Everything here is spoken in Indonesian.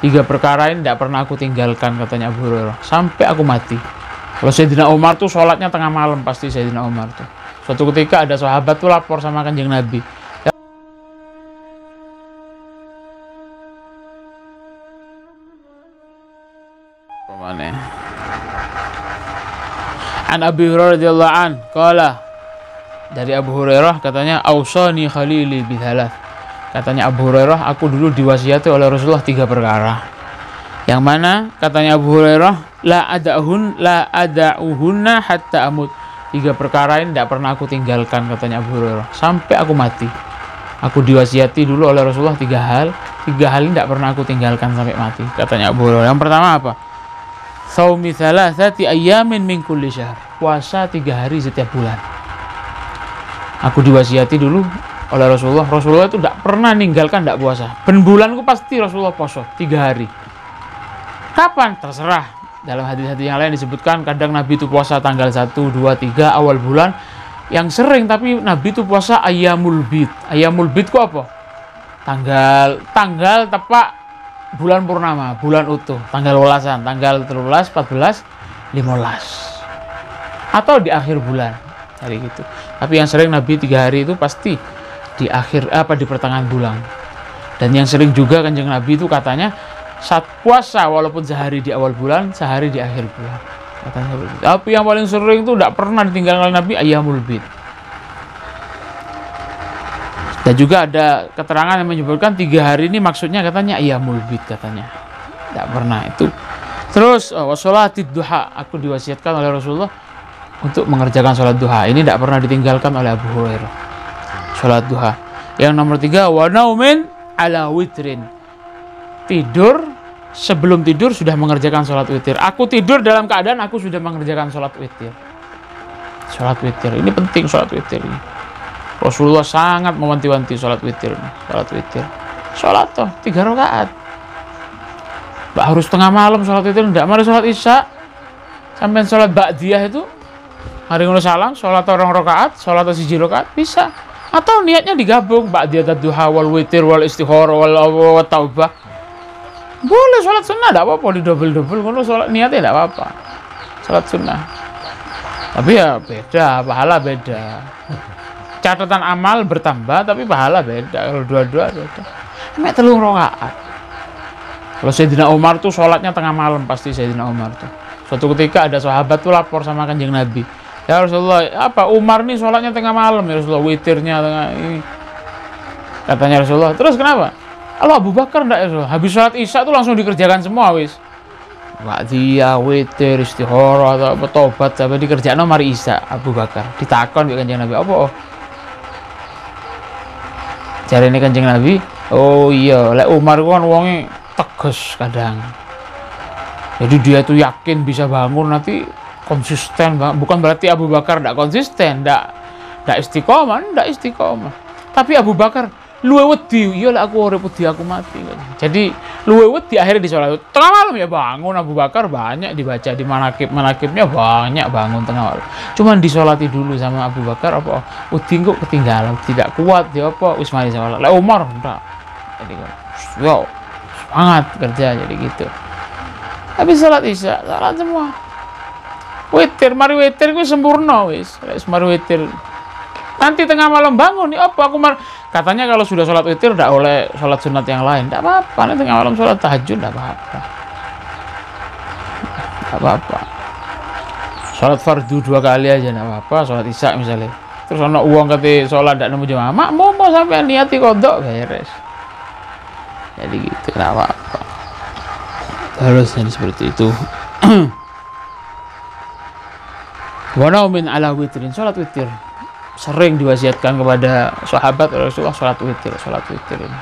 tiga perkara ini tidak pernah aku tinggalkan, katanya Abu Hurairah, sampai aku mati. Kalau Sayyidina Umar tuh sholatnya tengah malam, pasti Sayyidina Umar tuh. Suatu ketika ada sahabat tuh lapor sama Kanjeng Nabi. An Abi Hurairah radhiyallahu an qala, dari Abu Hurairah katanya, ausani khalili bidhalah, katanya Abu Hurairah, aku dulu diwasiati oleh Rasulullah tiga perkara. Yang mana katanya Abu Hurairah, la ada'uhunna hatta amut, tiga perkara ini tidak pernah aku tinggalkan, katanya Abu Hurairah, sampai aku mati. Aku diwasiati dulu oleh Rasulullah tiga hal ini tidak pernah aku tinggalkan sampai mati, katanya Abu Hurairah. Yang pertama apa? Shaumi thalathati ayyamin min kulli syahr, puasa 3 hari setiap bulan. Aku diwasiati dulu oleh Rasulullah itu tidak pernah ninggalkan tidak puasa. Ben bulanku pasti Rasulullah puasa 3 hari. Kapan? Terserah. Dalam hadis-hadis yang lain disebutkan kadang Nabi itu puasa tanggal 1, 2, 3 awal bulan. Yang sering tapi Nabi itu puasa ayyamul bid. Ayyamul bid ku apa? Tanggal tepat bulan purnama, bulan utuh, tanggal 12-an, tanggal 13, 14, 15. Atau di akhir bulan. Hari gitu. Tapi yang sering Nabi 3 hari itu pasti di pertengahan bulan. Dan yang sering juga Kanjeng Nabi itu katanya saat puasa walaupun sehari di awal bulan, sehari di akhir bulan. Katanya begitu. Tapi yang paling sering itu tidak pernah ditinggalkan oleh Nabi ayyamul bid. Dan juga ada keterangan yang menyebutkan 3 hari ini maksudnya katanya ayyamul bid, katanya. Tidak pernah itu. Terus washolatid duha, aku diwasiatkan oleh Rasulullah untuk mengerjakan sholat duha. Ini tidak pernah ditinggalkan oleh Abu Hurairah. Sholat duha. Yang nomor 3, wa naumin ala witrin, tidur sebelum tidur sudah mengerjakan sholat witir. Aku tidur dalam keadaan aku sudah mengerjakan sholat witir. Sholat witir ini penting, sholat witir ini. Rasulullah sangat mewanti-wanti sholat witir. Sholat witir, sholat toh 3 rakaat. Mbak harus tengah malam sholat witir, tidak. Mari sholat isya sampai sholat ba'diyah itu, mari ngono salam, sholat 2 rakaat, sholat 1 rakaat bisa. Atau niatnya digabung, ba'diyah duha wal witir wal istighara wal taubah. Boleh sholat sunnah, tidak apa-apa, di double-double. Kalau sholat niatnya tidak apa-apa, sholat sunnah. Tapi ya beda, pahala beda. Catatan amal bertambah, tapi pahala beda. Kalau dua-dua beda. Mek 3 rakaat. Kalau Sayyidina Umar tuh sholatnya tengah malam, pasti Sayyidina Umar tuh. Suatu ketika ada sahabat tuh lapor sama Kanjeng Nabi. Ya Rasulullah, apa Umar nih sholatnya tengah malam ya Rasulullah, witirnya tengah ini. Katanya Rasulullah, terus kenapa? Allah Abu Bakar enggak ya Rasulullah? Habis sholat isya tuh langsung dikerjakan semua wis. Ba'diyah, witir, istighara atau tobat sampai dikerjakan mari isya Abu Bakar. Ditakon mbek Kanjeng Nabi, apa? Jarene Kanjeng Nabi, oh iya, lek Umar kan wonge tegas kadang. Jadi dia tuh yakin bisa bangun nanti konsisten, bukan berarti Abu Bakar tidak konsisten, tidak istiqomah. Tapi Abu Bakar luwe wedi, iya lah aku urip wedi aku mati. Jadi luwe wedi akhirnya di sholat tengah malam ya bangun. Abu Bakar banyak dibaca di manakibnya banyak bangun tengah malam. Cuman disolati dulu sama Abu Bakar apa wedi kok ketinggalan, tidak kuat dia apa wis mari sholat. Lah Umar enggak. Jadi yo semangat kerja jadi gitu. Habis sholat isya, sholat semua. Witir, mari witir ku sempurna wis. Mari witir. Nanti tengah malam bangun nih apa aku katanya kalau sudah sholat witir tidak oleh sholat sunat yang lain. Tidak apa-apa, nanti tengah malam sholat tahajud tidak apa-apa. Tidak apa-apa. Sholat fardu 2 kali aja tidak apa-apa, sholat isya misalnya. Terus ada uang kata sholat tidak nemu jamaah, mau sampai niati kodok beres. Jadi gitu, tidak apa-apa. Harusnya seperti itu. Wa naumin ala witrin, sholat witir. Sering diwasiatkan kepada sahabat Rasulullah sholat witir ini.